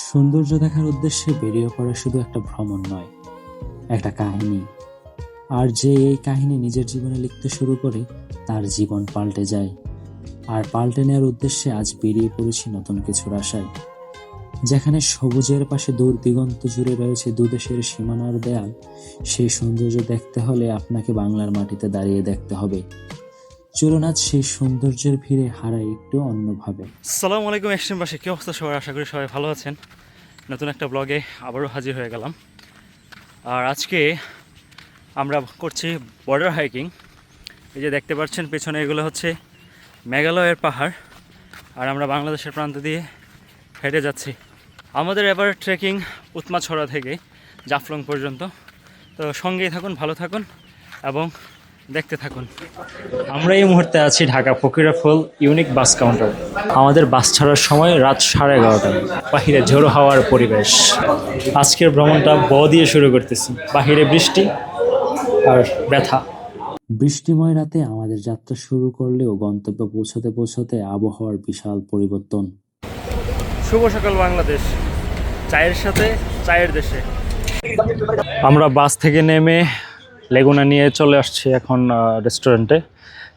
সৌন্দর্য দেখার উদ্দেশ্যে বেরিয়ে পড়া শুধু একটা ভ্রমণ নয়, একটা কাহিনী। আর যে এই কাহিনী নিজের জীবনে লিখতে শুরু করে, তার জীবন পাল্টে যায়। আর পাল্টে নেওয়ার উদ্দেশ্যে আজ বেরিয়ে পড়েছি নতুন কিছুর আশায়। যেখানে সবুজের পাশে দূর দিগন্ত জুড়ে রয়েছে দুদেশের সীমানার দেয়াল, সেই সৌন্দর্য দেখতে হলে আপনাকে বাংলার মাটিতে দাঁড়িয়ে দেখতে হবে। চলুন আজ সেই সৌন্দর্যের ভিড়ে হারাই একটু অন্যভাবে। আসসালামু আলাইকুম এক্সট্রিমবাসী, কী অবস্থা সবাই? আশা করি সবাই ভালো আছেন। নতুন একটা ব্লগে আবারও হাজির হয়ে গেলাম। আর আজকে আমরা করছি বর্ডার হাইকিং। এই যে দেখতে পাচ্ছেন পেছনে, এগুলো হচ্ছে মেঘালয়ের পাহাড়, আর আমরা বাংলাদেশের প্রান্ত দিয়ে হেঁটে যাচ্ছি। আমাদের এবার ট্রেকিং উৎমাছড়া থেকে জাফলং পর্যন্ত। তো সঙ্গেই থাকুন, ভালো থাকুন এবং দেখতে থাকুন। আমরা এই মুহূর্তে আছি Dhaka Fakirapool unique bus counter. আমাদের বাস ছাড়ার সময় রাত 11:30। বাহিরে ঝোড়ো হাওয়ার পরিবেশ। আজকের ভ্রমণটা দিয়ে শুরু করতেছি। বাহিরে বৃষ্টি আর ব্যথা। বৃষ্টিময় রাতে আমাদের যাত্রা শুরু করলেও গন্তব্যে পৌঁছতে পৌঁছতে আবহাওয়ার বিশাল পরিবর্তন। শুভ সকাল বাংলাদেশ, চায়ের সাথে চায়ের দেশে। আমরা বাস থেকে নেমে লেগুনা নিয়ে চলে আসছি এখন রেস্টুরেন্টে।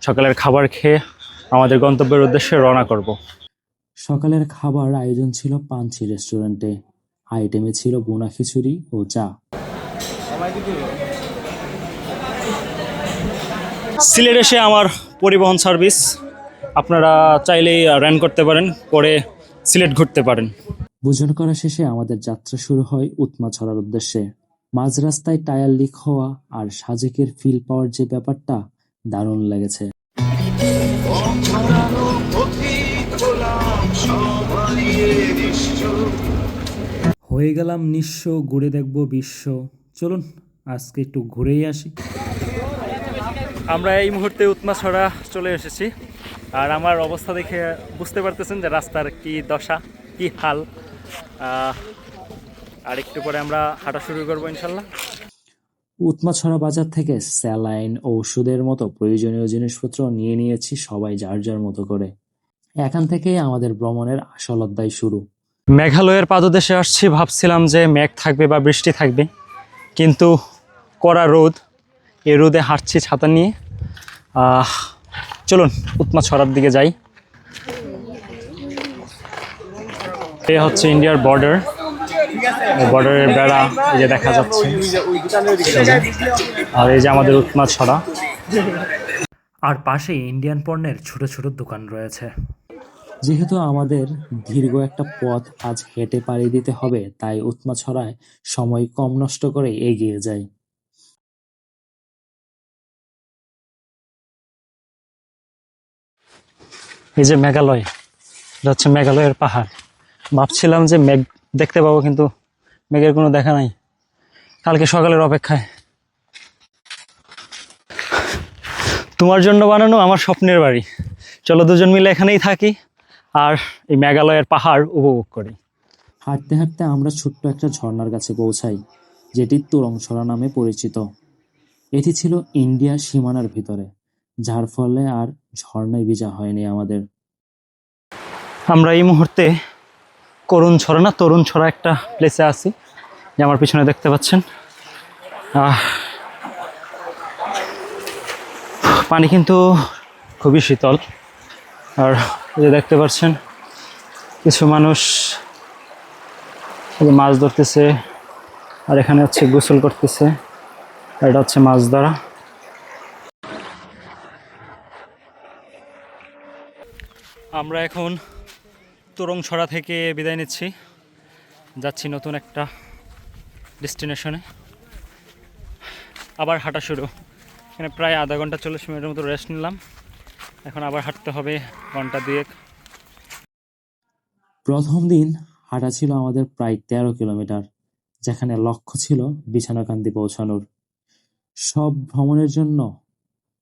সকালের খাবার খেয়ে আমাদের গন্তব্যের উদ্দেশ্যে রওনা করব। সকালের খাবার আয়োজন ছিল পাঞ্চি রেস্টুরেন্টে। আইটেমে ছিল বোনা খিচুড়ি ও চা। সিলেট এসে আমার পরিবহন সার্ভিস, আপনারা চাইলেই র্যান করতে পারেন, করে সিলেট ঘুরতে পারেন। ভোজন করা শেষে আমাদের যাত্রা শুরু হয় উৎমাছড়ার উদ্দেশ্যে। মাঝ রাস্তায় টায়ার লিক হওয়া আর সাজেকের ফিল পাওয়ার যে ব্যাপারটা দারুণ লেগেছে। হয়ে গেলাম নিঃস্ব, ঘুরে দেখব বিশ্ব। চলুন আজকে একটু ঘুরেই আসি। আমরা এই মুহূর্তে উৎমাছড়া চলে এসেছি, আর আমার অবস্থা দেখে বুঝতে পারতেছেন যে রাস্তার কি দশা, কি হাল। আর একটু পরে আমরা হাঁটা শুরু করবো ইনশাল্লাহ। উৎমাছড়া বাজার থেকে স্যালাইন, ঔষধের মতো প্রয়োজনীয় জিনিসপত্র নিয়ে নিয়েছি সবাই যার যার মতো করে। এখান থেকেই আমাদের ভ্রমণের আসল অধ্যায় শুরু। মেঘালয়ের পাদদেশে আসছি, ভাবছিলাম যে মেঘ থাকবে বা বৃষ্টি থাকবে, কিন্তু কড়া রোদ। এই রোদে হাঁটছি ছাতা নিয়ে। চলুন উৎমাছড়ার দিকে যাই। এ হচ্ছে ইন্ডিয়ার বর্ডার। বর্ডারের বেড়া এই যে দেখা যাচ্ছে, আর এই যে আমাদের উৎমাছড়া। আর পাশেই ইন্ডিয়ান পণ্যের ছোট ছোট দোকান রয়েছে। যেহেতু আমাদের দীর্ঘ একটা পথ আজ হেঁটে পাড়ি দিতে হবে, তাই উৎমাছড়ায় সময় কম নষ্ট করে এগিয়ে যাই। এই যে মেঘালয়, এটা হচ্ছে মেঘালয়ের পাহাড়। ভাবছিলাম যে মেঘ দেখতে পাবো, কিন্তু মেঘের কোনো দেখা নাই। কালকে সকালের অপেক্ষায়। তোমার জন্য বানানো আমার স্বপ্নের বাড়ি। চলো দুজন মিলে এখানেই থাকি আর এই মেঘালয়ের পাহাড় উপভোগ করি। হাঁটতে হাঁটতে আমরা ছোট্ট একটা ঝর্ণার কাছে পৌঁছাই, যেটি তুরংছড়া নামে পরিচিত। এটি ছিল ইন্ডিয়ার সীমানার ভিতরে, যার ফলে আর ঝর্ণায় ভিজা হয়নি আমাদের। আমরা এই মুহূর্তে তরুণ ছড়া একটা প্লেসে আছি, যে আমার পিছনে দেখতে পাচ্ছেন। পানি কিন্তু খুবই শীতল। আর এই যে দেখতে পাচ্ছেন কিছু মানুষ মাছ ধরতেছে, আর এখানে হচ্ছে গোসল করতেছে। আর এটা হচ্ছে মাছ ধরা। আমরা এখন তুরংছড়া থেকে বিদায় নিচ্ছি, যাচ্ছি নতুন একটা ডেস্টিনেশনে। আবার হাঁটা শুরু। এখানে প্রায় আধা ঘন্টা 40 মিনিটের মতো রেস্ট নিলাম। এখন আবার হাঁটতে হবে ঘন্টা দুয়েক। প্রথম দিন হাঁটা ছিল আমাদের প্রায় 13 কিলোমিটার, যেখানে লক্ষ্য ছিল বিছানাকান্দি পৌঁছানোর। সব ভ্রমণের জন্য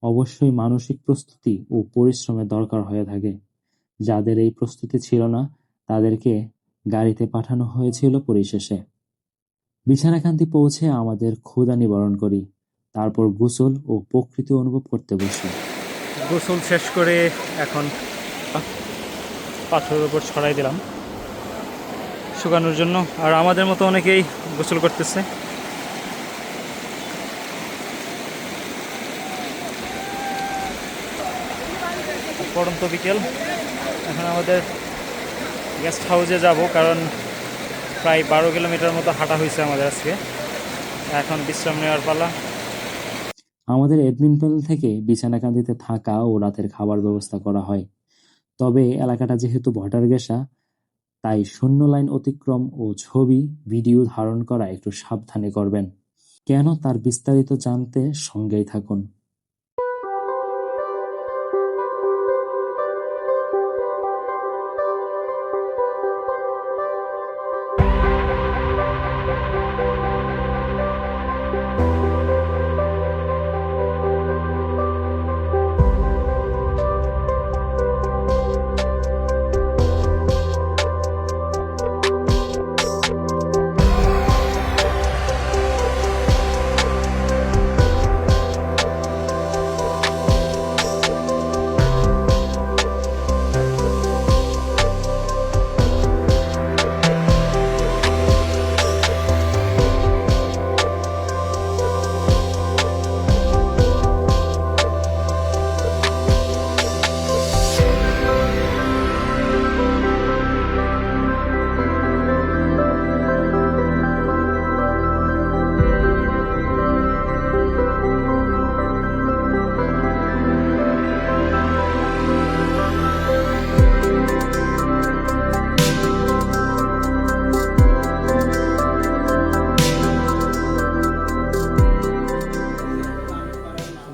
অবশ্যই মানসিক প্রস্তুতি ও পরিশ্রমের দরকার হয়ে থাকে। যাদের এই প্রস্তুতি ছিল না, তাদেরকে গাড়িতে পাঠানো হয়েছিল পরিশেষে। বিছানাকান্দি পৌঁছে আমাদের ক্ষুধা নিবারণ করি, তারপর গোসল ও প্রকৃতি অনুভব করতে বসি। গোসল শেষ করে এখন পাথরের উপর ছড়াই দিলাম। শুকানোর জন্য। আর আমাদের মতো অনেকেই গোসল করতেছে। পড়ন্ত বিকেল, এখন আমাদের গেস্ট হাউসে যাব, কারণ প্রায় 12 কিলোমিটার মতো হাঁটা হয়েছে আমাদের আজকে। এখন বিশ্রাম নেওয়ার পালা। আমাদের এডমিন প্যানেল থেকে বিছানাকান্দিতে থাকা ও রাতের খাবার ব্যবস্থা করা হয়। তবে এলাকাটা যেহেতু বর্ডার ঘেঁষা, তাই শূন্য লাইন অতিক্রম ও ছবি, ভিডিও ধারণ করা একটু সাবধানে করবেন। কেন তার বিস্তারিত জানতে সঙ্গেই থাকুন।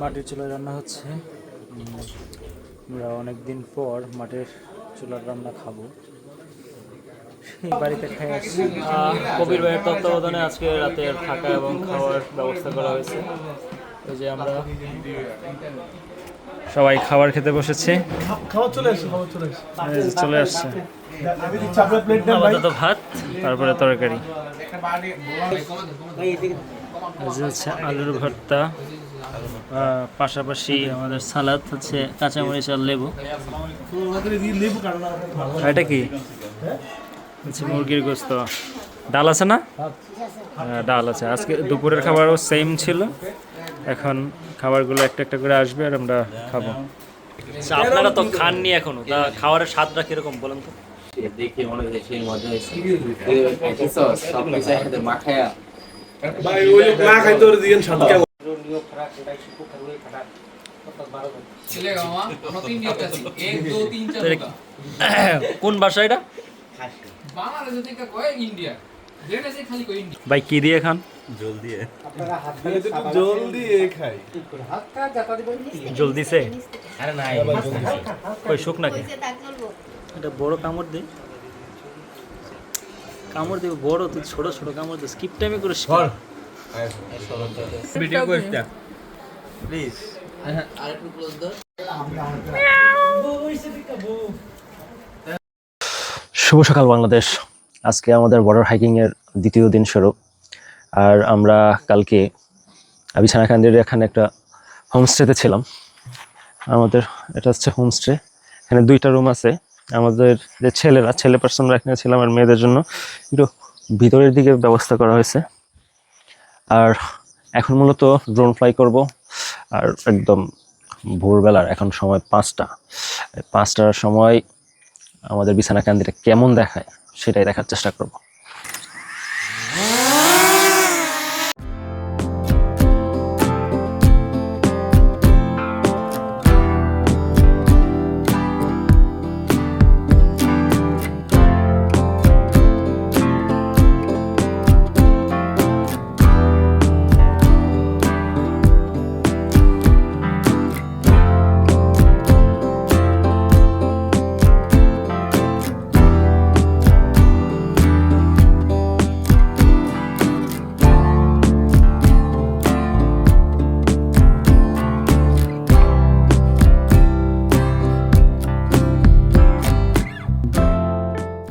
মাটির চুলায় রান্না হচ্ছে। আমরা অনেকদিন পর মাটির চুলার রান্না খাবো। সেই বাড়িতে খাই আসছি। কবির ভাইয়ের তত্ত্বাবধানে আজকে রাতের থাকা এবং খাওয়ার ব্যবস্থা করা হয়েছে। ওই যে আমরা সবাই খাবার খেতে বসেছি। খাবার চলে আসছে, এই যে চলে আসছে আমি দিচ্ছি আপনার প্লেট নেন ভাই। আপাতত ভাত, তারপরে তরকারি। এই যে হচ্ছে আলুর ভর্তা, পাশাপাশি আমাদের সালাদ হচ্ছে কাঁচামরিচ আর লেবু। এটা কি হচ্ছে মুরগির গোস্ত। ডাল আছে না? হ্যাঁ, ডাল আছে। আজকে দুপুরের খাবারও সেম ছিল। এখন খাবারগুলো একটা একটা করে আসবে আর আমরা খাবো। আপনারা তো খাননি এখনো, তা খাবারের স্বাদটা কিরকম বলেন তো? দেখে মনে হচ্ছে সেই মজা হয়েছে। সব কিছু একসাথে মাখায়া ভাই ওই না খাইতে ওর দিয়েন সাত কেমন কোন ভাষা এটা ভাই? কি দিয়ে খান? জলদি খাই। জল দিছে? আরে নাই ওই শুক নাকি? এটা বড় কামড় দে, কামড় দিবে বড়, তুই ছোট ছোট কামড় দে। স্কিপ টাইমে করে ভিডিও করতে প্লিজ। আরেকটু ক্লোজ দাও। শুভ সকাল বাংলাদেশ। আজকে আমাদের বর্ডার হাইকিংয়ের দ্বিতীয় দিন শুরু। আর আমরা কালকে বিছানাকান্দির এখানে একটা হোমস্টেতে ছিলাম। আমাদের এটা হচ্ছে হোমস্টে। এখানে 2টা রুম আছে। আমাদের যে ছেলে পার্সনরা এখানে ছিলাম, আর মেয়েদের জন্য একটু ভিতরের দিকে ব্যবস্থা করা হয়েছে। আর এখন মূলত ড্রোন ফ্লাই করব। আর একদম ভোরবেলার, এখন সময় 5টার সময় আমাদের বিছানাকান্দিটা কেমন দেখায় সেটাই দেখার চেষ্টা করব।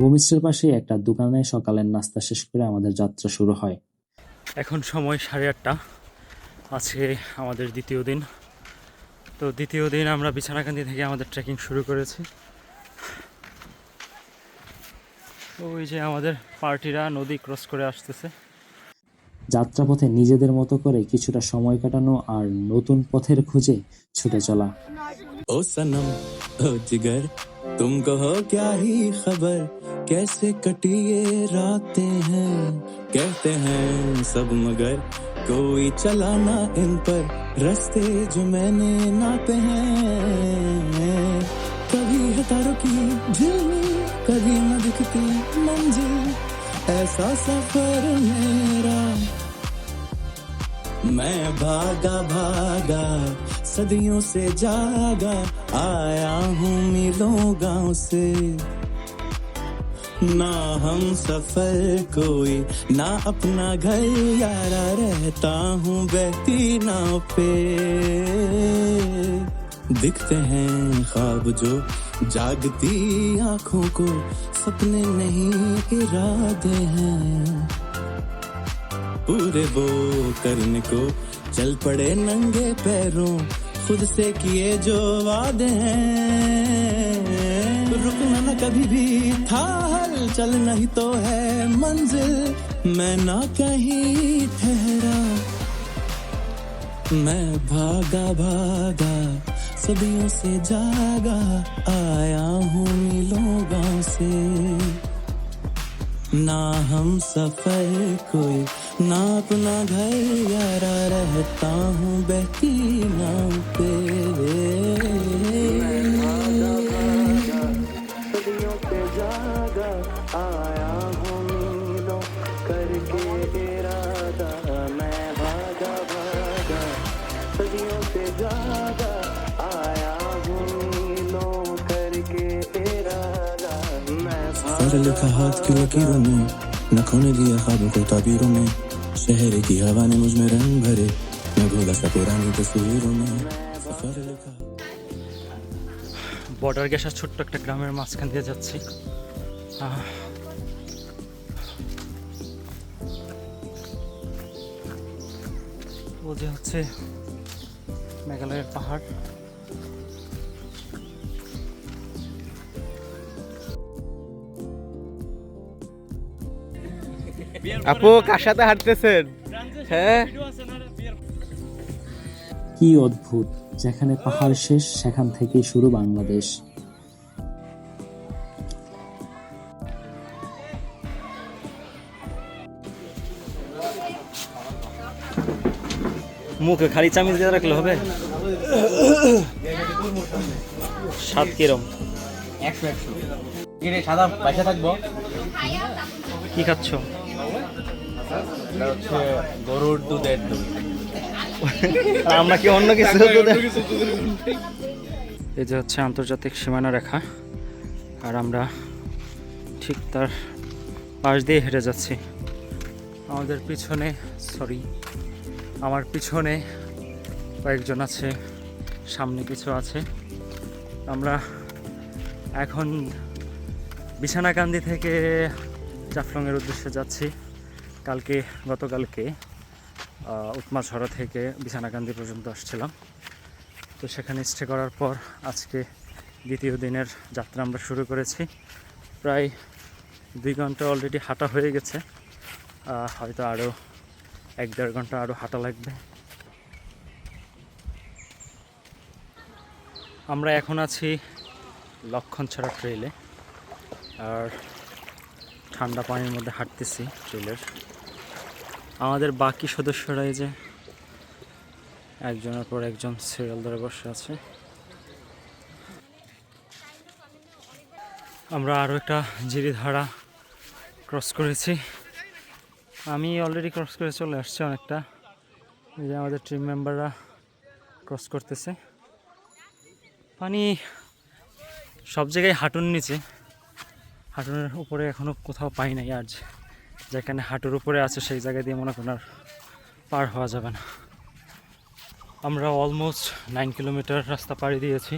হোমস্টের পাশে একটা দোকানে সকালের নাস্তা শেষ করে আমাদের যাত্রা শুরু হয়। এখন সময় 8:30। আজকে আমাদের দ্বিতীয় দিন। তো দ্বিতীয় দিন আমরা বিছানাকান্দি থেকে আমাদের ট্রেকিং শুরু করেছি। ওই যে আমাদের পার্টিরা নদী ক্রস করে আসতেছে। যাত্রাপথে নিজেদের মতো করে কিছুটা সময় কাটানো আর নতুন পথের খুঁজে ছুটে চলা। ओ सनम ओ जिगर तुम कहो क्या ही खबर कैसे कटी ये रातें हैं कहते हैं सब मगर कोई चलाना इन पर रास्ते जो मैंने नापे हैं कभी है तारों की झिलमिल कभी न दिखती मंजिल ऐसा सफर मेरा मैं भागा भागा सदियों से जागा आया हूँ मीलों गांव से ना हम सफर कोई ना अपना घर यारा रहता हूँ बहती नाव पे दिखते हैं ख्वाब जो जागती आंखों को सपने नहीं इरादे हैं पूरे वो करने को चल पड़े नंगे पैरों खुद से किए जो वादे हैं रुकना न कभी भी था हल चल नहीं तो है मंजिल मैं ना कहीं ठहरा मैं भागा भागा सदियों से जागा आया हूँ मीलों गांव से ना हम सफर कोई ना अपना घर यारा रहता हूँ बहती नाव पे सदियों से जागा आया हूँ मीलों करके इरादा मैं भागा भागा सदियों से जागा आया हूँ मीलों करके इरादा मैं सफर लिखा हाथ की लकीरों में न खोने दिया ख्वाबों को ताबीरों में शहर की हवा ने मुझ में रंग भरे मैं भूला सा पुरानी तस्वीरों में सफर लिखा বর্ডার গ্যাসের ছোট্ট একটা গ্রামের মাঝখান দিয়ে যাচ্ছি। ও যে হচ্ছে মেঘালয়ের পাহাড়। আপু কার সাথে হাঁটতেছেন? হ্যাঁ কি অদ্ভুত, যেখানে পাহাড় শেষ সেখান থেকেই শুরু বাংলাদেশ। মুখে খালি চামিচ দিয়ে রাখলে হবে? স্বাদ কিরম? 100 সাদা পয়সা থাকবো। কি খাচ্ছ? এটা হচ্ছে গরুর দুধের দুধ। আর আমরা কি অন্য কিছু? এই যে হচ্ছে আন্তর্জাতিক সীমানা রেখা, আর আমরা ঠিক তার পাশ দিয়ে হেঁটে যাচ্ছি। আমাদের পিছনে আমার পিছনে কয়েকজন আছে, সামনে কিছু আছে। আমরা এখন বিছানাকান্দি থেকে জাফলংয়ের উদ্দেশ্যে যাচ্ছি। গতকালকে উৎমাছড়া থেকে বিছানাকান্দি পর্যন্ত আসছিলাম। তো সেখানে স্টে করার পর আজকে দ্বিতীয় দিনের যাত্রা আমরা শুরু করেছি। প্রায় 2 ঘন্টা অলরেডি হাঁটা হয়ে গেছে, হয়তো আরও 1-1.5 ঘন্টা আরও হাঁটা লাগবে। আমরা এখন আছি লক্ষণছড়া ট্রেলে, আর ঠান্ডা পানির মধ্যে হাঁটতেছি ট্রেলের। আমাদের বাকি সদস্যরা এই যে একজনের পর একজন সিরিয়াল ধরে বসে আছে। আমরা আরও একটা জিরিধারা ক্রস করেছি। আমি অলরেডি ক্রস করে চলে আসছি অনেকটা। এই যে আমাদের টিম মেম্বাররা ক্রস করতেছে। পানি সব জায়গায় হাঁটুর নিচে, হাঁটুর উপরে এখনও কোথাও পাই নাই। আর যেখানে হাঁটুর উপরে আছে সেই জায়গা দিয়ে মনে করেন আর পার হওয়া যাবে না। আমরা অলমোস্ট 9 কিলোমিটার রাস্তা পাড়ি দিয়েছি।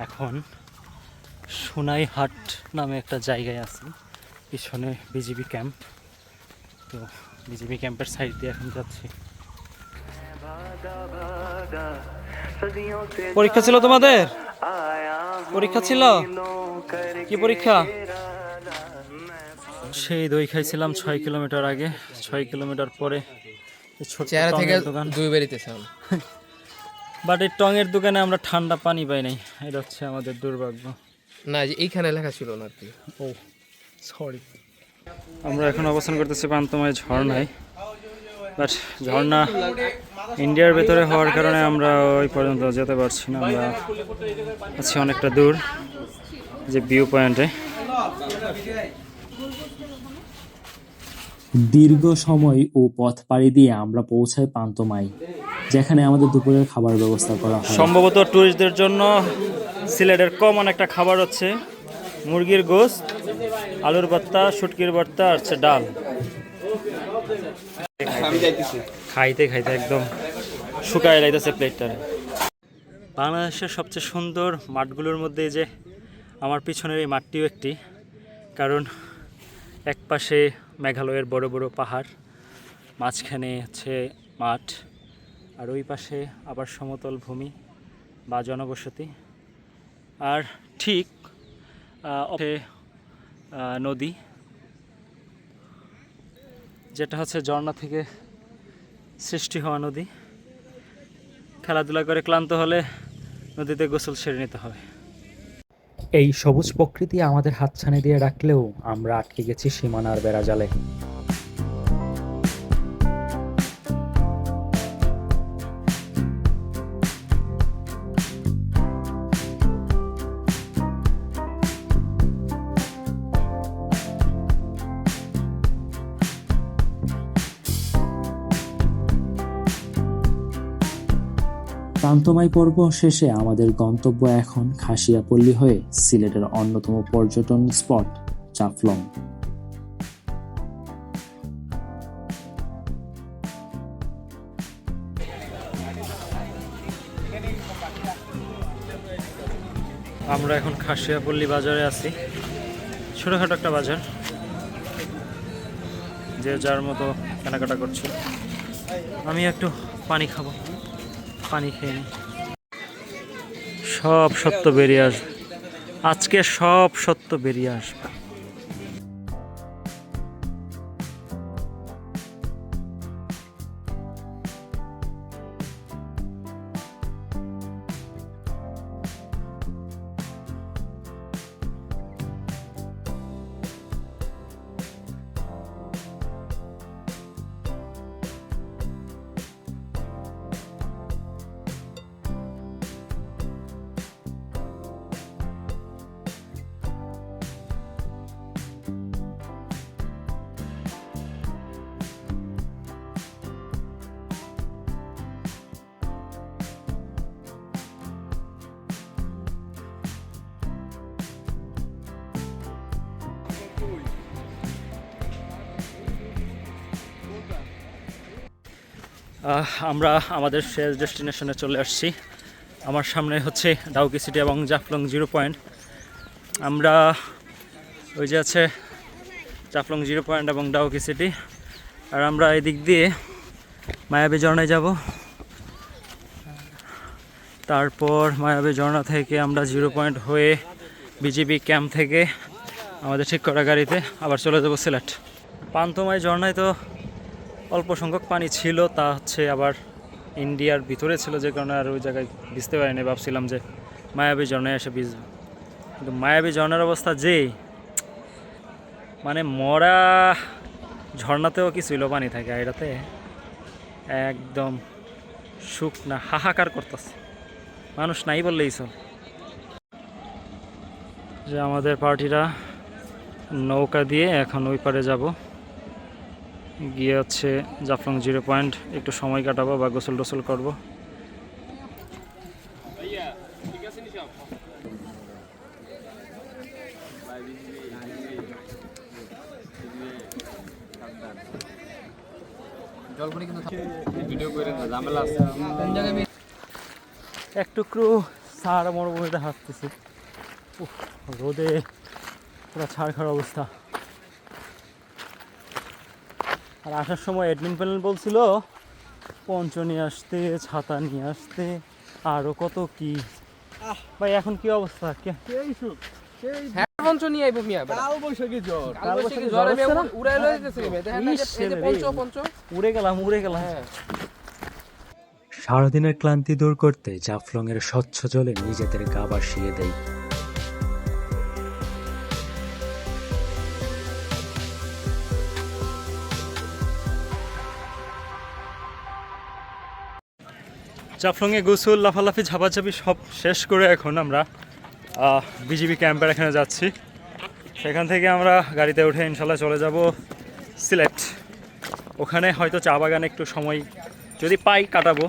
এখন সোনাইহাট নামে একটা জায়গায় আছি, পিছনে বিজিবি ক্যাম্প। তো বিজিবি ক্যাম্পের সাইড দিয়ে এখন যাচ্ছি। পরীক্ষা ছিল তোমাদের? পরীক্ষা ছিল? কি পরীক্ষা? সেই দই খাইছিলাম 6 কিলোমিটার আগে, 6 কিলোমিটার পরে এই ছোট্ট চেহারা থেকে টঙের দোকান। দুই বেরিতেছে বাট এই টঙের দোকানে আমরা ঠান্ডা পানি পাই নাই, এটা হচ্ছে আমাদের দুর্ভাগ্য। না, যে এইখানে লেখা ছিল না আর কি। ও সরি। আমরা এখন অবস্থান করতেছি পান্তমাই ঝর্ণায়, বাট ঝর্ণা ইন্ডিয়ার ভেতরে হওয়ার কারণে আমরা ওই পর্যন্ত যেতে পারছি না। আমরা আছি অনেকটা দূর যে ভিউ পয়েন্টে। দীর্ঘ সময় ও পথ পাড়ি দিয়ে আমরা পৌঁছাই পান্তমাই, যেখানে আমাদের দুপুরের খাবার ব্যবস্থা করা হয়। সম্ভবত টুরিস্টদের জন্য সিলেটের কমন একটা খাবার হচ্ছে মুরগির গোশত, আলুর ভর্তা, শুটকির ভর্তা আর হচ্ছে ডাল। খাইতে খাইতে একদম শুকায় যাইতেছে প্লেটটারে। বাংলাদেশের সবচেয়ে সুন্দর মাঠগুলোর মধ্যে এই যে আমার পিছনের এই মাঠটিও একটি, কারণ এক পাশে মেঘালয়ের বড় বড় পাহাড়, মাঝখানে হচ্ছে মাঠ, আর ওই পাশে আবার সমতল ভূমি বা জনবসতি, আর ঠিক নদী, যেটা হচ্ছে ঝর্ণা থেকে সৃষ্টি হওয়া নদী। খেলাধুলা করে ক্লান্ত হলে নদীতে গোসল সেরে নিতে হবে। এই সবুজ প্রকৃতি আমাদের হাতছানি দিয়ে রাখলেও আমরা আটকে গেছি সীমানার বেড়াজালে। পান্তমাই পর্ব শেষে আমাদের গন্তব্য এখন খাসিয়াপল্লী হয়ে সিলেটের অন্যতম পর্যটন স্পট জাফলং। আমরা এখন খাসিয়াপল্লী বাজারে আছি, ছোটোখাটো একটা বাজার, যে যার মতো কেনাকাটা করছে। আমি একটু পানি খাবো, পানি খেয়ে নিই। সব সত্য বেরিয়ে আসবে আজকে, সব সত্য বেরিয়ে আসবে। আমরা আমাদের শেষ ডেস্টিনেশনে চলে আসছি। আমার সামনে হচ্ছে ডাউকি সিটি এবং জাফলং 0 পয়েন্ট। আমরা ওই যে আছে জাফলং 0 পয়েন্ট এবং ডাউকি সিটি, আর আমরা এই দিক দিয়ে মায়াবী ঝর্ণায় যাব। তারপর মায়াবী ঝর্ণা থেকে আমরা 0 পয়েন্ট হয়ে বিজিবি ক্যাম্প থেকে আমাদের ঠিক করা গাড়িতে আবার চলে যাব সিলেট। পান্তমাই ঝর্ণায় তো অল্প সংখ্যক পানি ছিল, তা হচ্ছে আবার ইন্ডিয়ার ভিতরে ছিল, যে কারণে আর ওই জায়গায় ভিজতে পারিনি। ভাবছিলাম যে মায়াবী ঝর্ণায় এসে ভিজব, কিন্তু মায়াবী ঝর্ণার অবস্থা যে মানে মরা ঝর্ণাতেও কিছু হইলো পানি থাকে, আর এটাতে একদম শুকনা হাহাকার করতেছে, মানুষ নাই বললেই চল। যে আমাদের পার্টিরা নৌকা দিয়ে এখন ওই পারে যাব, গিয়ে হচ্ছে জাফলং 0 পয়েন্ট একটু সময় কাটাবো বা গোসল টোসল করবো। এক টুকরো সারা মরুভূমিতে হাঁটতেছি, রোদে পুরো ছাড়খাড় অবস্থা। আর আসার সময় অ্যাডমিন প্যানেল বলছিল পঞ্চ নিয়ে আসতে, ছাতা নিয়ে আসতে, আরও কত কি। ভাই এখন কি অবস্থা? পঞ্চ নিয়ে আইবো মিয়া কাল বৈশাখী জ্বর আমি উড়াই লই যেতেছি মিয়া দেখেন না এই যে পঞ্চ উড়ে গেলাম সারাদিনের ক্লান্তি দূর করতে জাফলং এর স্বচ্ছ জলে নিজেদের গা ভাসিয়ে দেয়। জাফলংয়ে গোসল লাফালাফি ঝাপাঝাপি সব শেষ করে এখন আমরা বিজিবি ক্যাম্পের এখানে যাচ্ছি। সেখান থেকে আমরা গাড়িতে উঠে ইনশাল্লাহ চলে যাব সিলেট। ওখানে হয়তো চা বাগানে একটু সময় যদি পাই কাটাবো,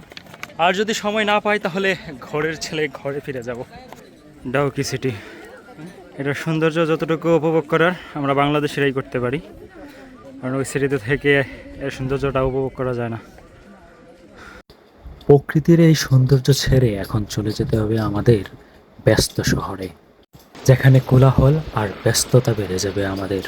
আর যদি সময় না পাই তাহলে ঘরের ছেলে ঘরে ফিরে যাব। ডাউকি সিটি, এটার সৌন্দর্য যতটুকু উপভোগ করার আমরা বাংলাদেশেরাই করতে পারি, কারণ ওই সিটিতে থেকে এর সৌন্দর্যটা উপভোগ করা যায় না। প্রকৃতির এই সৌন্দর্য ছেড়ে এখন চলে যেতে হবে আমাদের ব্যস্ত শহরে, যেখানে কোলাহল আর ব্যস্ততা বেড়ে যাবে আমাদের।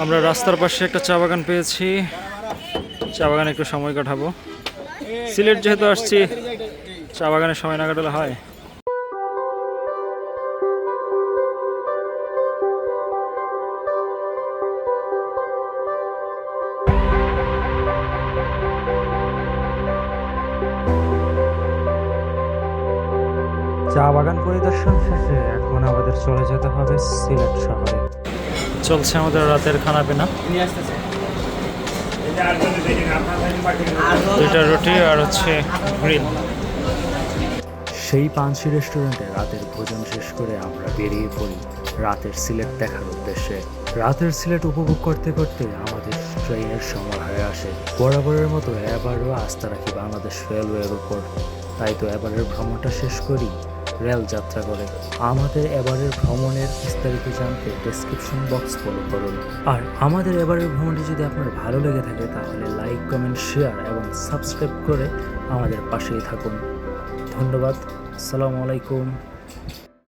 আমরা রাস্তার পাশে একটা চা বাগান পেয়েছি, চা বাগানে একটু সময় কাটাবো। সিলেট যেহেতু আসছি, চা বাগানে সময় না কাটালে হয়। চা বাগান পরিদর্শন শেষে এখন আমাদের চলে যেতে হবে সিলেট শহরে। চলছে আমাদের রাতের খানা পিনা, 2টা রুটি আর হচ্ছে গ্রিল। সেই পানসি রেস্টুরেন্টে রাতের ভোজন শেষ করে আমরা বেরিয়ে পড়ি রাতের সিলেট দেখার উদ্দেশ্যে। রাতের সিলেট উপভোগ করতে করতে আমাদের ট্রেনের সময় হয়ে আসে। বরাবরের মতো এবারও আস্থা রাখি বাংলাদেশ রেলওয়ের উপর, তাই তো এবারের ভ্রমণটা শেষ করি রেল যাত্রা করে। আমাদের এবারের ভ্রমণের বিস্তারিত জানতে ডেসক্রিপশন বক্স ফলো করুন। আর আমাদের এবারের ভ্রমণটি যদি আপনার ভালো লেগে থাকে তাহলে লাইক, কমেন্ট, শেয়ার এবং সাবস্ক্রাইব করে আমাদের পাশেই থাকুন। ধন্যবাদ। আসসালামু আলাইকুম।